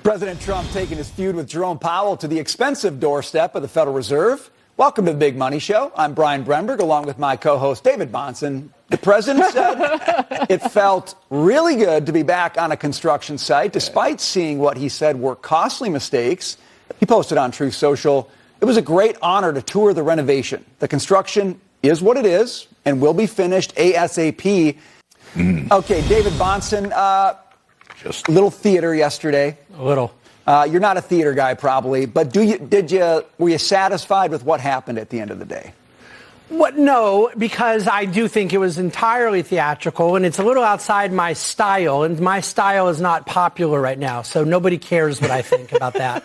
President Trump taking his feud with Jerome Powell to the expensive doorstep of the Federal Reserve. Welcome to the Big Money Show. I'm Brian Bremberg, along with my co-host David Bahnsen. The president said it felt really good to be back on a construction site, despite seeing what he said were costly mistakes. He posted on Truth Social, "It was a great honor to tour the renovation. The construction is what it is and will be finished ASAP." Okay, David Bahnsen, just a little theater yesterday. A little. You're not a theater guy, probably, but were you satisfied with what happened at the end of the day? What? No, because I do think it was entirely theatrical, and it's a little outside my style, and my style is not popular right now, so nobody cares what I think about that.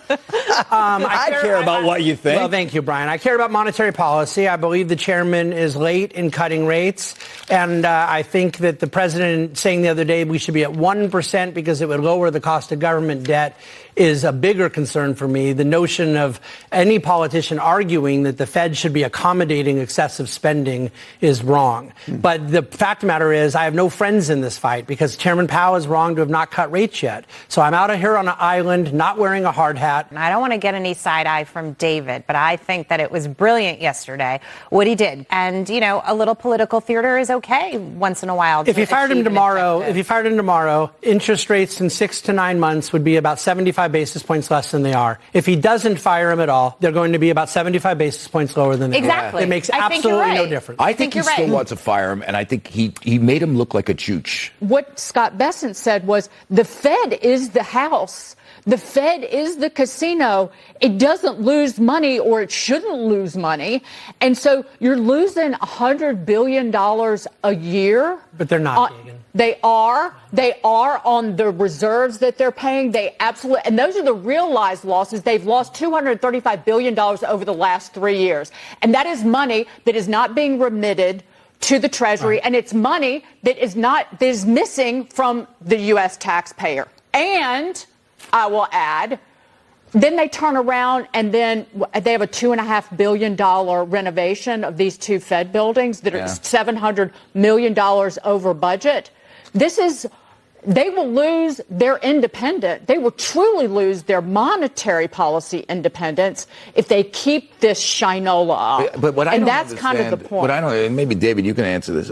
I care about what you think. Well, thank you, Brian. I care about monetary policy. I believe the chairman is late in cutting rates, and I think that the president saying the other day we should be at 1% because it would lower the cost of government debt is a bigger concern for me. The notion of any politician arguing that the Fed should be accommodating excessive spending is wrong. But the fact of the matter is I have no friends in this fight because Chairman Powell is wrong to have not cut rates yet. So I'm out of here on an island, not wearing a hard hat. I don't want to get any side eye from David, but I think that it was brilliant yesterday what he did. And, you know, a little political theater is okay once in a while. If you fired him tomorrow, interest rates in 6 to 9 months would be about 75 basis points less than they are. If he doesn't fire him at all, they're going to be about 75 basis points lower than they are. Exactly. It makes absolutely no difference. I think he still wants to fire him, and I think he made him look like a chooch. What Scott Bessent said was the Fed is the house. The Fed is the casino. It doesn't lose money, or it shouldn't lose money. And so you're losing $100 billion a year. But they're not, Kagan. They are on the reserves that they're paying. They absolutely, and those are the realized losses. They've lost $235 billion over the last 3 years. And that is money that is not being remitted to the Treasury. Right. And it's money that is missing from the U.S. taxpayer. And I will add, then they turn around and then they have a $2.5 billion renovation of these two Fed buildings that are $700 million over budget. They will lose their independence. They will truly lose their monetary policy independence if they keep this shinola up. But what I and don't that's understand, kind of the point. What I don't, and maybe David, you can answer this.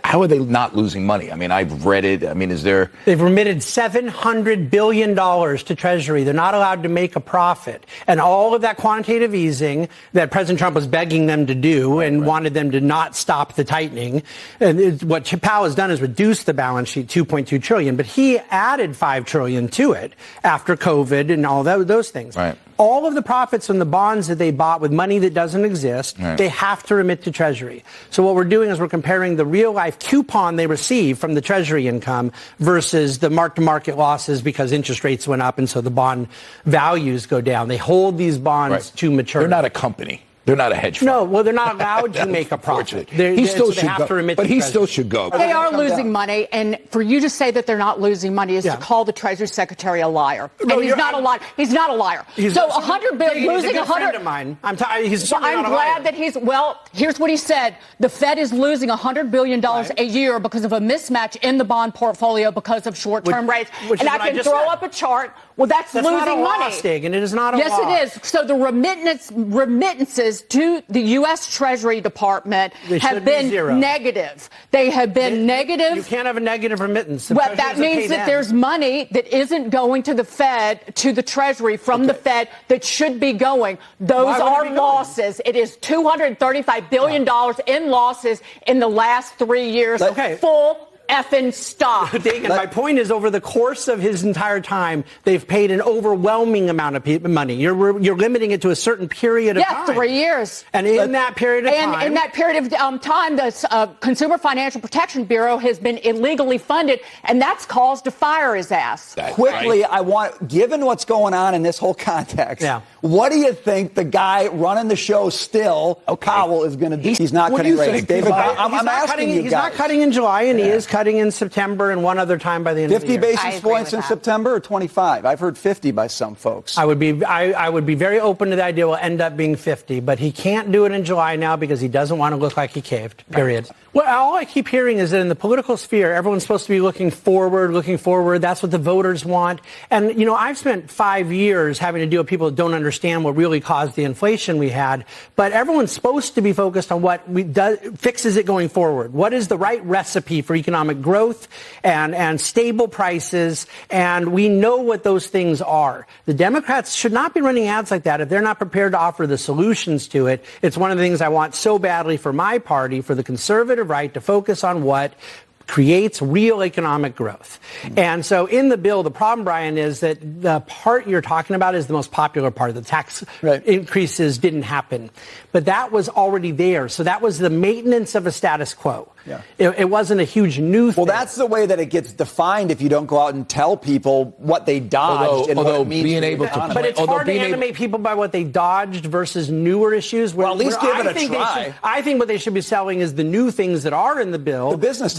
How are they not losing money? I mean, I've read it. I mean, They've remitted $700 billion to Treasury. They're not allowed to make a profit. And all of that quantitative easing that President Trump was begging them to do and wanted them to not stop the tightening. And what Powell has done is reduce the balance sheet $2.2 trillion, but he added $5 trillion to it after COVID and all those things. Right. All of the profits from the bonds that they bought with money that doesn't exist, they have to remit to Treasury. So what we're doing is we're comparing the real life coupon they receive from the Treasury income versus the mark-to-market losses because interest rates went up and so the bond values go down. They hold these bonds to maturity. They're not a company. They're not a hedge fund. No, well, they're not allowed to make a profit. He still should go. But he still should go. They are losing money, and for you to say that they're not losing money is to call the Treasury Secretary a liar. No, and he's not a liar. He's not a liar. So $100 billion, losing $100. Friend of mine. I'm glad that he's. Well, here's what he said: the Fed is losing $100 billion a year because of a mismatch in the bond portfolio because of short-term rates. And I can throw up a chart. Well, that's losing not a money. Loss, Dagan. It is not a loss. Yes, it is. So the remittances to the U.S. Treasury Department have been negative. They have been negative. You can't have a negative remittance. Well, that means that there's money that isn't going to the Fed, to the Treasury from the Fed that should be going. Those are losses. It is $235 billion in losses in the last 3 years. Full effing stop. Dagan, my point is, over the course of his entire time, they've paid an overwhelming amount of money. You're limiting it to a certain period of time. 3 years. And in that period of time... And in that period of time, the Consumer Financial Protection Bureau has been illegally funded, and that's cause to fire his ass. Quickly, given what's going on in this whole context, what do you think the guy running the show still, Powell, is going to do? He's not cutting rates. David, I'm asking you guys. He's not cutting in July, and he is cutting cutting in September and one other time by the end of the 50 year. basis points in September or 25? I've heard 50 by some folks. I would be very open to the idea will end up being 50, but he can't do it in July now because he doesn't want to look like he caved, period. Right. Well, all I keep hearing is that in the political sphere, everyone's supposed to be looking forward. That's what the voters want. And, you know, I've spent 5 years having to deal with people that don't understand what really caused the inflation we had. But everyone's supposed to be focused on what fixes it going forward. What is the right recipe for economic growth and stable prices? And we know what those things are. The Democrats should not be running ads like that if they're not prepared to offer the solutions to it. It's one of the things I want so badly for my party, for the conservative right, to focus on what creates real economic growth. And so in the bill, the problem, Brian, is that the part you're talking about is the most popular part. The tax increases didn't happen. But that was already there. So that was the maintenance of a status quo. Yeah. It wasn't a huge new thing. Well, that's the way that it gets defined if you don't go out and tell people what they dodged and what it means being to able the economy. But it's hard to animate people by what they dodged versus newer issues. Well, at least give it a try. I think what they should be selling is the new things that are in the bill. The business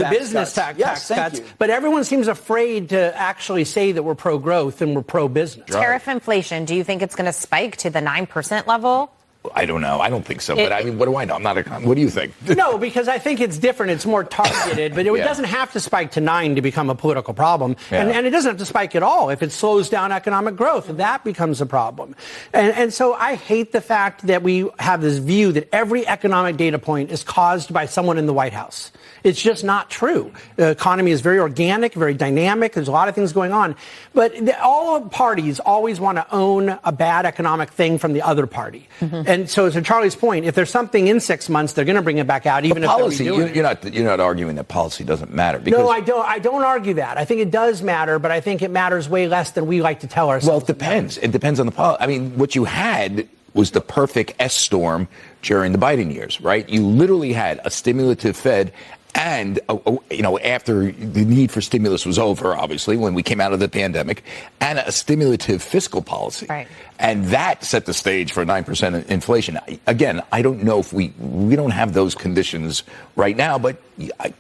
tax cuts. But everyone seems afraid to actually say that we're pro-growth and we're pro-business. Right. Tariff inflation, do you think it's going to spike to the 9% level? I don't know. I don't think so. But I mean, what do I know? I'm not what do you think? No, because I think it's different. It's more targeted. But it doesn't have to spike to 9 to become a political problem. Yeah. And it doesn't have to spike at all if it slows down economic growth. That becomes a problem. And so I hate the fact that we have this view that every economic data point is caused by someone in the White House. It's just not true. The economy is very organic, very dynamic. There's a lot of things going on. But all parties always want to own a bad economic thing from the other party. Mm-hmm. And so to Charlie's point, if there's something in 6 months, they're going to bring it back out, even if policy, they're redoing it. You're not arguing that policy doesn't matter. Because no, I don't argue that. I think it does matter, but I think it matters way less than we like to tell ourselves. Well, it depends. It depends on the policy. I mean, what you had was the perfect S storm during the Biden years, right? You literally had a stimulative Fed. And, after the need for stimulus was over, obviously, when we came out of the pandemic, and a stimulative fiscal policy. Right. And that set the stage for 9% inflation. Again, I don't know if we don't have those conditions right now, but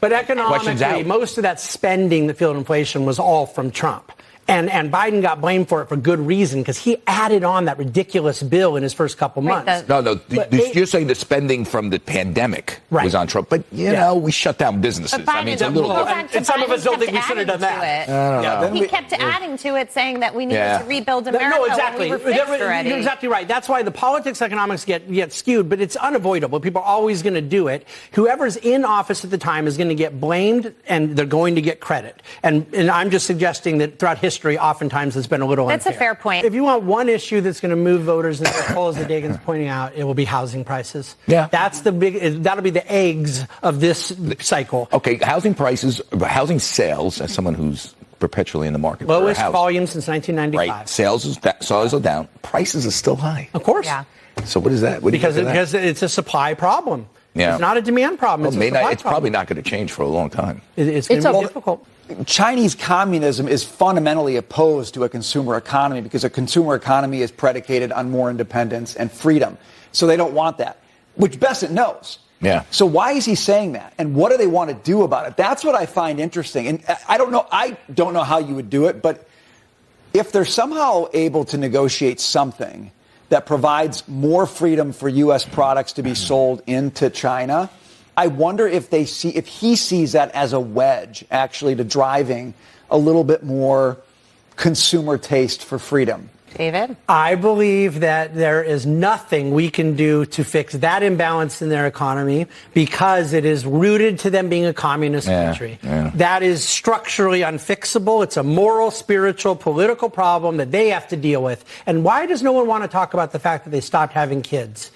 economically, most of that spending that fueled inflation was all from Trump. And Biden got blamed for it for good reason because he added on that ridiculous bill in his first couple months. You're saying the spending from the pandemic was on Trump. But, we shut down businesses. I mean, it's a little different. And some of us don't think we should have done that. I don't know. He kept adding to it, saying that we needed to rebuild America. No, exactly. When we were fixed already. You're exactly right. That's why the politics economics get skewed, but it's unavoidable. People are always going to do it. Whoever's in office at the time is going to get blamed, and they're going to get credit. And I'm just suggesting that throughout history, oftentimes it's been a little unfair. That's a fair point. If you want one issue that's going to move voters, as Paul Dagan's pointing out, it will be housing prices. Yeah. That'll be the eggs of this cycle. Okay, housing prices, housing sales, as someone who's perpetually in the market. Lowest volume since 1995. Right. Sales are down. Prices are still high. Of course. Yeah. So what is that? Because it's a supply problem. Yeah. It's not a demand problem. It's probably not going to change for a long time. It's going to be difficult. Chinese communism is fundamentally opposed to a consumer economy because a consumer economy is predicated on more independence and freedom. So they don't want that, which Bessent knows. Yeah. So why is he saying that? And what do they want to do about it? That's what I find interesting. And I don't know how you would do it, but if they're somehow able to negotiate something that provides more freedom for U.S. products to be sold into China, I wonder if he sees that as a wedge, actually, to driving a little bit more consumer taste for freedom. David? I believe that there is nothing we can do to fix that imbalance in their economy because it is rooted to them being a communist country. Yeah. That is structurally unfixable. It's a moral, spiritual, political problem that they have to deal with. And why does no one want to talk about the fact that they stopped having kids?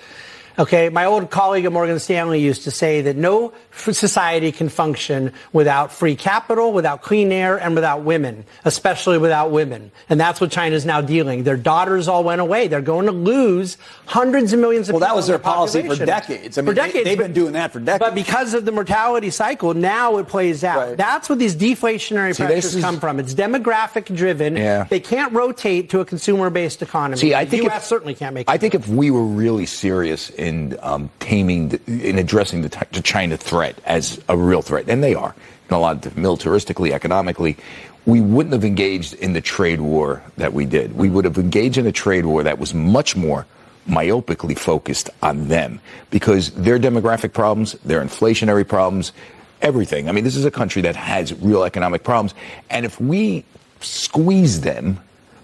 Okay, my old colleague at Morgan Stanley used to say that no society can function without free capital, without clean air, and without women, especially without women. And that's what China's now dealing. Their daughters all went away. They're going to lose hundreds of millions of people. Well, that was their policy for decades. I mean, they've been doing that for decades. But because of the mortality cycle, now it plays out. Right. That's what these deflationary pressures come from. It's demographic driven. Yeah. They can't rotate to a consumer-based economy. I think the U.S. certainly can't make it. I think if we were really serious in addressing the China threat as a real threat, and they are. a lot of militaristically, economically, we wouldn't have engaged in the trade war that we did. We would have engaged in a trade war that was much more myopically focused on them because their demographic problems, their inflationary problems, everything. I mean, this is a country that has real economic problems. And if we squeeze them,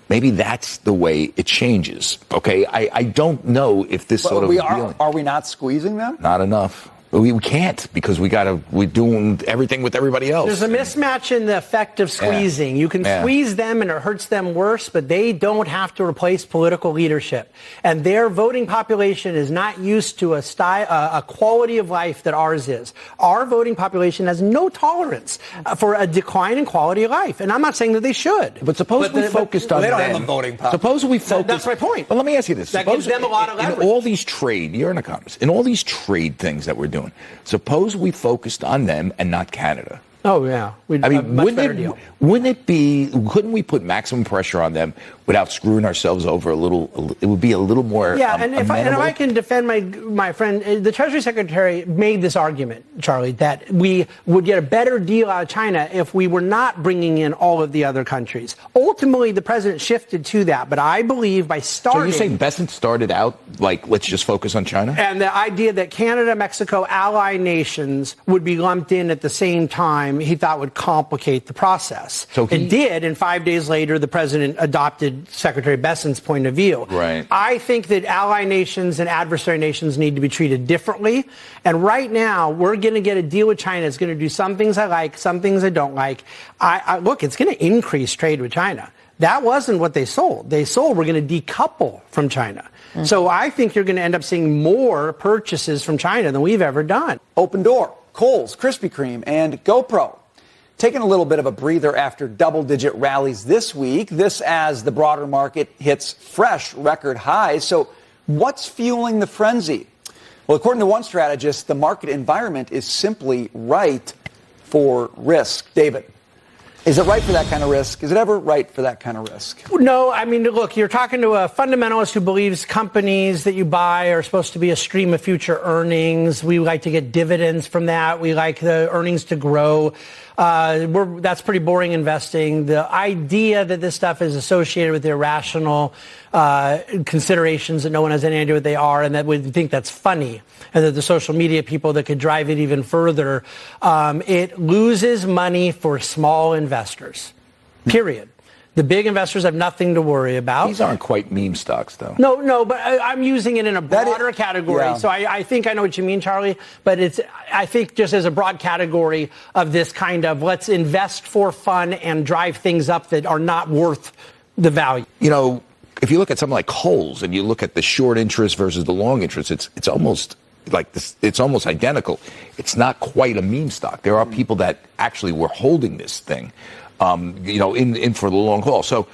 maybe that's the way it changes. Okay, I don't know if this sort of are we not squeezing them? Not enough. We can't because we're doing everything with everybody else. There's a mismatch in the effect of squeezing. You can squeeze them and it hurts them worse, but they don't have to replace political leadership. And their voting population is not used to a quality of life that ours is. Our voting population has no tolerance for a decline in quality of life. And I'm not saying that they should. But suppose we focused on they don't them. have a voting population. Suppose we focus. That's my point. Well, let me ask you this. That gives them a lot of leverage. In all these trade, you're an economist, in all these trade things that we're doing, suppose we focused on them and not Canada. Oh, yeah. I mean, wouldn't it be, couldn't we put maximum pressure on them without screwing ourselves over a little? It would be a little more. Yeah, and if I can defend my friend, the Treasury Secretary made this argument, Charlie, that we would get a better deal out of China if we were not bringing in all of the other countries. Ultimately, the president shifted to that, but I believe by starting. So you're saying Bahnsen started out like, let's just focus on China? And the idea that Canada, Mexico, ally nations would be lumped in at the same time, he thought would complicate the process. So it did, and 5 days later, the president adopted Secretary Bahnsen's point of view. Right. I think that ally nations and adversary nations need to be treated differently. And right now, we're going to get a deal with China. It's going to do some things I like, some things I don't like. Look, it's going to increase trade with China. That wasn't what they sold. They sold we're going to decouple from China. Mm-hmm. So I think you're going to end up seeing more purchases from China than we've ever done. Open Door, Kohl's, Krispy Kreme, and GoPro taking a little bit of a breather after double-digit rallies this week. This as the broader market hits fresh record highs. So what's fueling the frenzy? Well, according to one strategist, the market environment is simply right for risk. David, is it right for that kind of risk? Is it ever right for that kind of risk? No, I mean, look, you're talking to a fundamentalist who believes companies that you buy are supposed to be a stream of future earnings. We like to get dividends from that. We like the earnings to grow. That's pretty boring investing. The idea that this stuff is associated with irrational considerations that no one has any idea what they are and that we think that's funny, and that the social media people that could drive it even further, it loses money for small investors, period. The big investors have nothing to worry about. These aren't quite meme stocks, though. No, but I'm using it in a broader category. Yeah. So I think I know what you mean, Charlie. But I think just as a broad category of this kind of let's invest for fun and drive things up that are not worth the value. You know, if you look at something like Kohl's and you look at the short interest versus the long interest, it's almost like this. It's almost identical. It's not quite a meme stock. There are people that actually were holding this thing. In for the long haul. So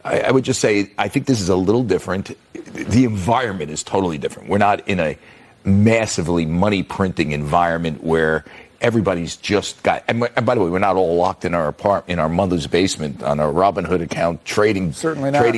I would just say I think this is a little different. The environment is totally different. We're not in a massively money printing environment where everybody's just got. And by the way, we're not all locked in our apartment, in our mother's basement on our Robinhood account, trading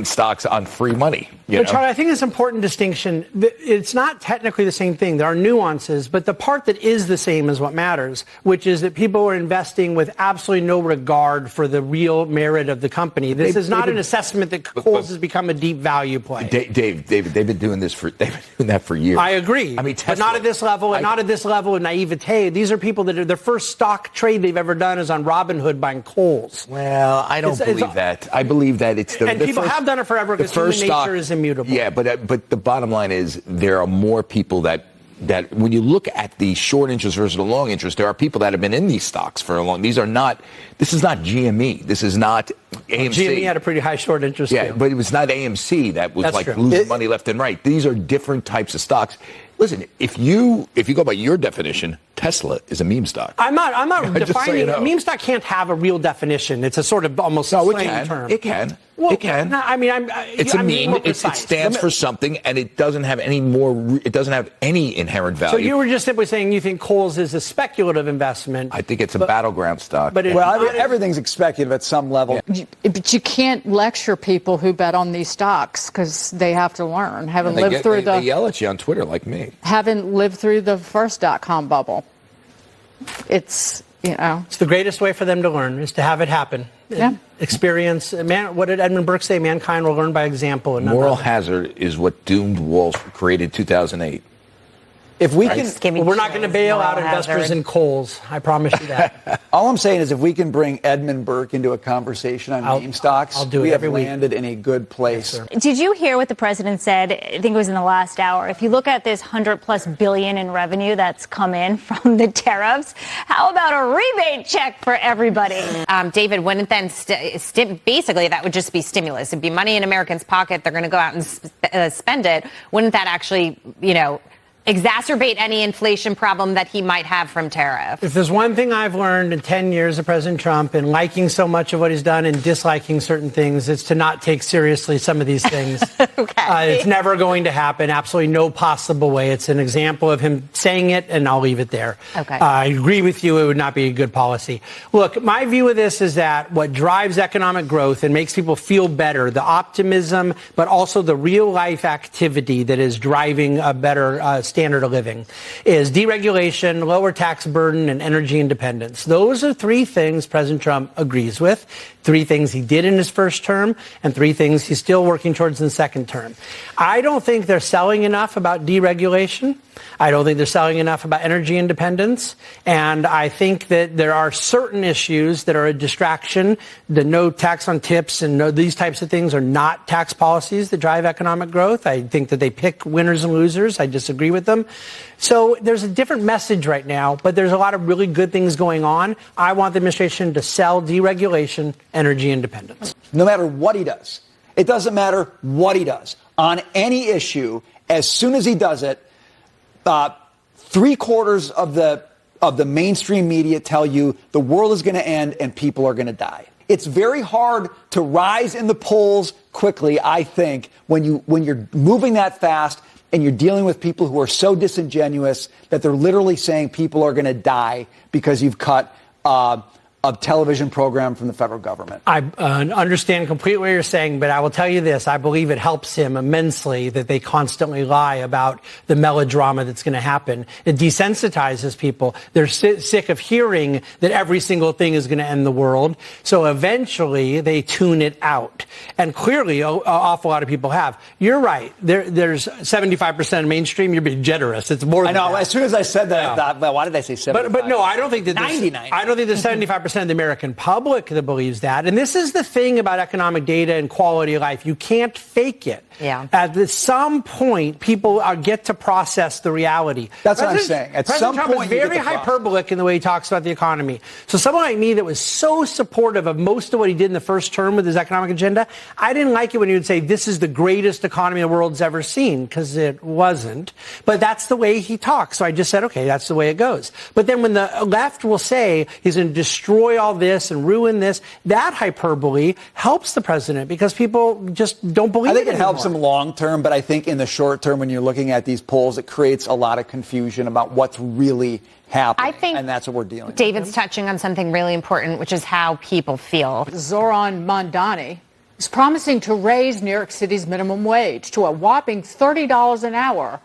stocks on free money. But Charlie, I think it's an important distinction. It's not technically the same thing. There are nuances, but the part that is the same is what matters, which is that people are investing with absolutely no regard for the real merit of the company. This is not an assessment that Kohl's has become a deep value play. David, they've been doing that for years. I agree. I mean, but not at this level, and not at this level of naivete. These are people that their first stock trade they've ever done is on Robinhood buying Kohl's. Well, I don't believe that. I believe that it's the people have done it forever because human nature is immutable. Yeah, but the bottom line is there are more people that when you look at the short interest versus the long interest, there are people that have been in these stocks for a long. This is not GME. This is not AMC. GME had a pretty high short interest. Yeah, but it was not AMC that was losing money left and right. These are different types of stocks. Listen, if you go by your definition, Tesla is a meme stock. I'm not defining. So Meme stock can't have a real definition. It's a sort of almost slang term. It can. Well, it can. No, I mean, it's a meme. It stands for something, and it doesn't have any more. It doesn't have any inherent value. So you were just simply saying you think Kohl's is a speculative investment. I think it's a battleground stock. But everything's speculative at some level. Yeah. But you can't lecture people who bet on these stocks because they have to learn. They yell at you on Twitter like me. Haven't lived through the first .com bubble. It's It's the greatest way for them to learn, is to have it happen. Yeah. Experience. What did Edmund Burke say? Mankind will learn by example. And Moral hazard is what doomed Wall Street, created 2008. If we can, we're not going to bail out investors in coals. I promise you that. all I'm saying is if we can bring Edmund Burke into a conversation on meme stocks, I'll do it we have every week. landed in a good place. Did you hear what the president said? I think it was in the last hour. If you look at this $100+ billion in revenue that's come in from the tariffs, how about a rebate check for everybody? David, wouldn't then basically that would just be stimulus? It'd be money in Americans' pocket. They're going to go out and spend it. Wouldn't that actually, exacerbate any inflation problem that he might have from tariffs? If there's one thing I've learned in 10 years of President Trump and liking so much of what he's done and disliking certain things, it's to not take seriously some of these things. Okay. It's never going to happen. Absolutely no possible way. It's an example of him saying it, and I'll leave it there. Okay. I agree with you. It would not be a good policy. Look, my view of this is that what drives economic growth and makes people feel better, the optimism, but also the real life activity that is driving a better standard of living, is deregulation, lower tax burden, and energy independence. Those are three things President Trump agrees with, three things he did in his first term, and three things he's still working towards in the second term. I don't think they're selling enough about deregulation. I don't think they're selling enough about energy independence. And I think that there are certain issues that are a distraction. The no tax on tips and these types of things are not tax policies that drive economic growth. I think that they pick winners and losers. I disagree with them. So there's a different message right now, but there's a lot of really good things going on. I want the administration to sell deregulation, energy independence. No matter what he does, it doesn't matter what he does on any issue. As soon as he does it, 3/4 of the mainstream media tell you the world is going to end and people are going to die. It's very hard to rise in the polls quickly, I think, when you're moving that fast and you're dealing with people who are so disingenuous that they're literally saying people are going to die because you've cut a television program from the federal government. I understand completely what you're saying, but I will tell you this. I believe it helps him immensely that they constantly lie about the melodrama that's going to happen. It desensitizes people. They're sick of hearing that every single thing is going to end the world. So eventually they tune it out. And clearly, an awful lot of people have. You're right. There's 75% of mainstream. You're being generous. It's more than I know. that. As soon as I said that, I thought, well, why did I say 75? But no, I don't think that 99. I don't think there's 75% of the American public that believes that. And this is the thing about economic data and quality of life. You can't fake it. Yeah. At some point, people get to process the reality. That's what I'm saying. At President some Trump point, is you get very to process. hyperbolic in the way he talks about the economy. So someone like me that was so supportive of most of what he did in the first term with his economic agenda, I didn't like it when he would say this is the greatest economy the world's ever seen, because it wasn't. But that's the way he talks. So I just said, okay, that's the way it goes. But then when the left will say he's going to destroy all this and ruin this, that hyperbole helps the president because people just don't believe it. I think it anymore. helps him long term, but I think in the short term, when you're looking at these polls, it creates a lot of confusion about what's really happening. I think and that's what we're dealing with. David's touching on something really important, which is how people feel. Zoran Mondani is promising to raise New York City's minimum wage to a whopping $30 an hour.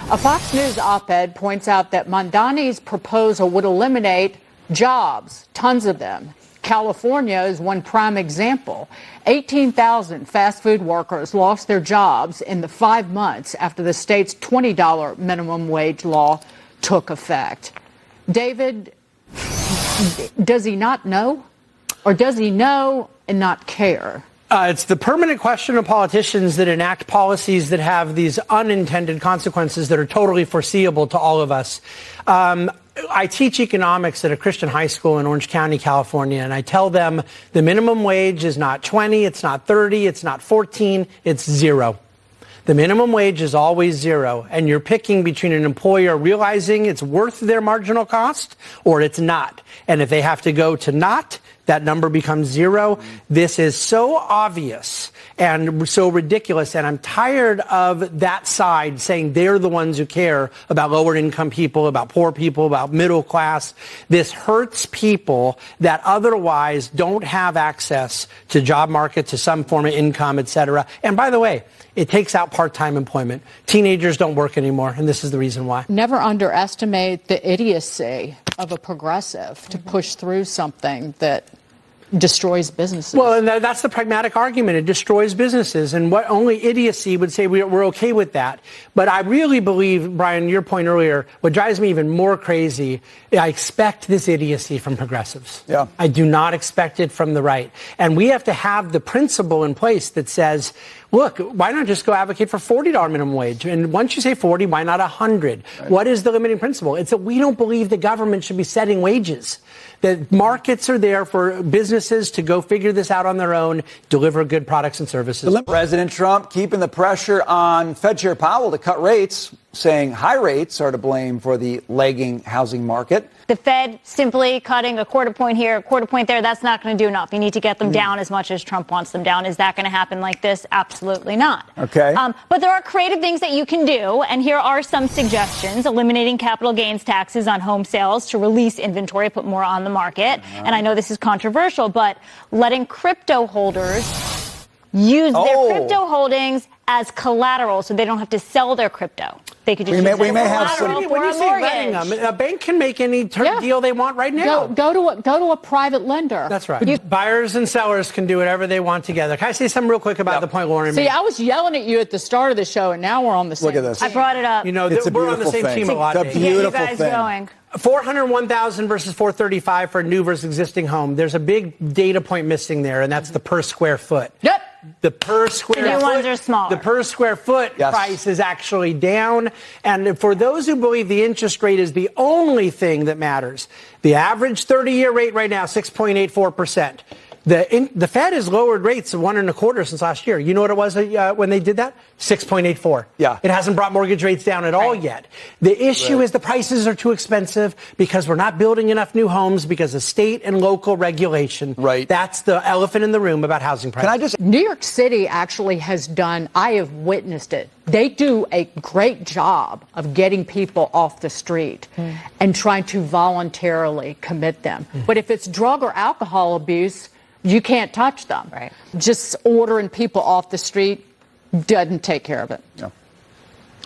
A Fox News op-ed points out that Mondani's proposal would eliminate jobs, tons of them. California is one prime example. 18,000 fast food workers lost their jobs in the 5 months after the state's $20 minimum wage law took effect. David, does he not know? Or does he know and not care? It's the permanent question of politicians that enact policies that have these unintended consequences that are totally foreseeable to all of us. I teach economics at a Christian high school in Orange County, California, and I tell them the minimum wage is not 20, it's not 30, it's not 14, it's 0. The minimum wage is always 0, and you're picking between an employer realizing it's worth their marginal cost or it's not. And if they have to go to not, that number becomes 0. This is so obvious and so ridiculous, and I'm tired of that side saying they're the ones who care about lower income people, about poor people, about middle class. This hurts people that otherwise don't have access to job market, to some form of income, et cetera. And by the way, it takes out part-time employment. Teenagers don't work anymore, and this is the reason why. Never underestimate the idiocy of a progressive to push through something that destroys businesses. Well, and that's the pragmatic argument. It destroys businesses. And what only idiocy would say we're okay with that. But I really believe, Brian, your point earlier, what drives me even more crazy, I expect this idiocy from progressives. Yeah. I do not expect it from the right. And we have to have the principle in place that says, look, why not just go advocate for $40 minimum wage? And once you say 40, why not 100? Right. What is the limiting principle? It's that we don't believe the government should be setting wages. The markets are there for businesses to go figure this out on their own, deliver good products and services. President Trump keeping the pressure on Fed Chair Powell to cut rates, saying high rates are to blame for the lagging housing market. The Fed simply cutting a quarter point here, a quarter point there, that's not going to do enough. You need to get them down as much as Trump wants them down. Is that going to happen like this? Absolutely not. Okay. But there are creative things that you can do, and here are some suggestions. Eliminating capital gains taxes on home sales to release inventory, put more on the market. And I know this is controversial, but letting crypto holders use their crypto holdings as collateral so they don't have to sell their crypto. They could just use it as collateral for a mortgage. A bank can make any deal they want right now. Go to a private lender. That's right. Buyers and sellers can do whatever they want together. Can I say something real quick about the point Lauren made? See, I was yelling at you at the start of the show, and now we're on the same. Look at this. I brought it up. You know, it's we're on the same team a lot. It's a beautiful you guys thing. going. 401,000 versus 435 for a new versus existing home. There's a big data point missing there, and that's the per square foot. Yep. The per square The new foot, ones are smaller. The per square foot price is actually down. And for those who believe the interest rate is the only thing that matters, the average 30-year rate right now, 6.84%. The Fed has lowered rates of 1.25% since last year. You know what it was when they did that? 6.84. Yeah. It hasn't brought mortgage rates down at all yet. The issue is the prices are too expensive because we're not building enough new homes because of state and local regulation. Right. That's the elephant in the room about housing prices. New York City actually has done, I have witnessed it. They do a great job of getting people off the street and trying to voluntarily commit them. But if it's drug or alcohol abuse, you can't touch them. Right. Just ordering people off the street doesn't take care of it. No.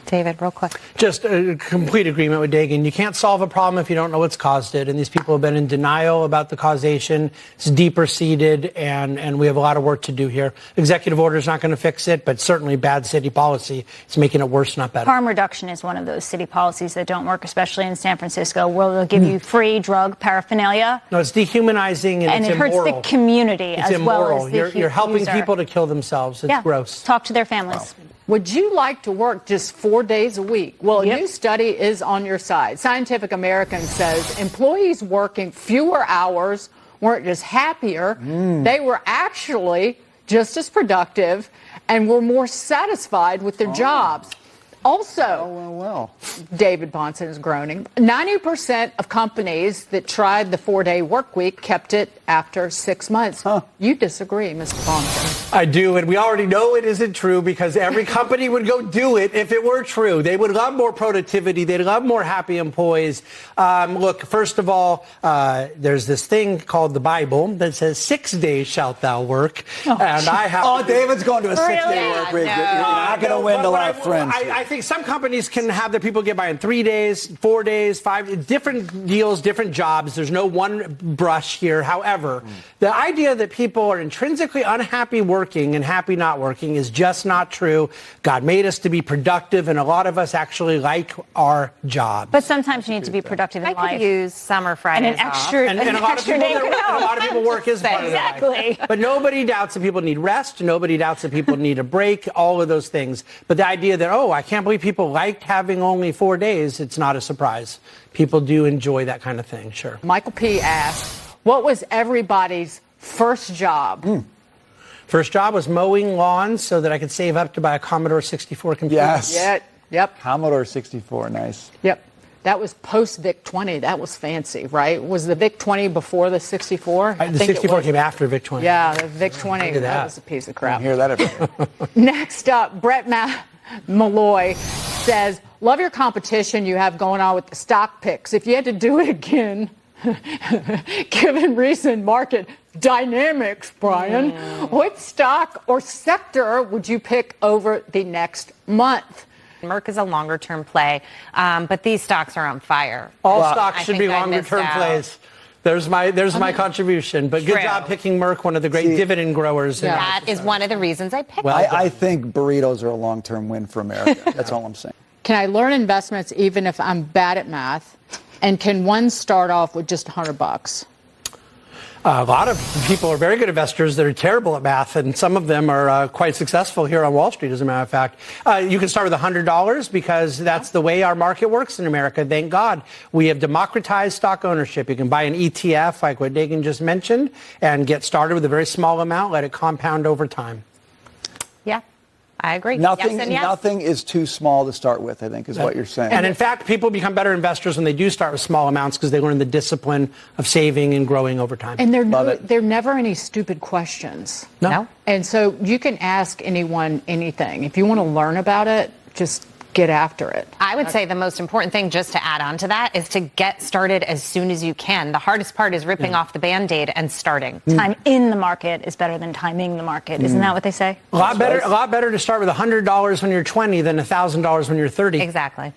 David, real quick. Just a complete agreement with Dagan. You can't solve a problem if you don't know what's caused it. And these people have been in denial about the causation. It's deeper seated, and we have a lot of work to do here. Executive order is not going to fix it, but certainly bad city policy is making it worse, not better. Harm reduction is one of those city policies that don't work, especially in San Francisco, where they'll give you free drug paraphernalia. No, it's dehumanizing and it's it hurts immoral. the community It's as immoral. well as the You're helping user. people to kill themselves. It's gross. Talk to their families. Wow. Would you like to work just 4 days a week? Well, a new study is on your side. Scientific American says employees working fewer hours weren't just happier, they were actually just as productive and were more satisfied with their jobs. Also, David Bahnsen is groaning. 90% of companies that tried the 4-day work week kept it after 6 months. You disagree, Mr. Bahnsen. I do, and we already know it isn't true because every company would go do it if it were true. They would love more productivity. They'd love more happy employees. Look, first of all, there's this thing called the Bible that says 6 days shalt thou work. And I have David's going to a 6-day work week. No. You're not going to win the life friends. I think some companies can have their people get by in 3 days, 4 days, 5, different deals, different jobs. There's no one brush here. However, the idea that people are intrinsically unhappy working and happy not working is just not true. God made us to be productive, and a lot of us actually like our job. But sometimes you need to be productive in I life. could use summer and Fridays an extra, And an a lot of extra people, day could help. a lot of people work is part of their life. Exactly. But nobody doubts that people need rest. Nobody doubts that people need a break, all of those things. But the idea that, I can't believe people liked having only 4 days, it's not a surprise. People do enjoy that kind of thing, sure. Michael P. asked, what was everybody's first job? First job was mowing lawns so that I could save up to buy a Commodore 64 computer. Yes. Yep. Commodore 64, nice. Yep. That was post VIC-20. That was fancy, right? Was the VIC-20 before the 64? The 64 came after VIC-20. Yeah, the VIC-20, Look at that that. was a piece of I crap. hear that every day. Next up, Brett Malloy says, love your competition you have going on with the stock picks. If you had to do it again, given recent market dynamics, Brian, what stock or sector would you pick over the next month? Merck is a longer-term play, but these stocks are on fire. All Well, stocks I should think be I longer-term missed out. plays. There's my contribution. But good True. job picking Merck, one of the great dividend growers. Yeah. That is one of the reasons I picked Well it. I think burritos are a long-term win for America. That's all I'm saying. Can I learn investments even if I'm bad at math? And can one start off with just $100? A lot of people are very good investors that are terrible at math, and some of them are quite successful here on Wall Street, as a matter of fact. You can start with $100 because that's the way our market works in America. Thank God. We have democratized stock ownership. You can buy an ETF, like what Dagan just mentioned, and get started with a very small amount, let it compound over time. Yeah, I agree. Nothing, Yes and yes. nothing is too small to start with, I think, is what you're saying. And in fact, people become better investors when they do start with small amounts because they learn the discipline of saving and growing over time. And Love it. there are never any stupid questions. No. And so you can ask anyone anything. If you want to learn about it, just get after it. I would say the most important thing, just to add on to that, is to get started as soon as you can. The hardest part is ripping off the Band-Aid and starting. Time in the market is better than timing the market. Isn't that what they say? A lot better to start with $100 when you're 20 than $1,000 when you're 30. Exactly.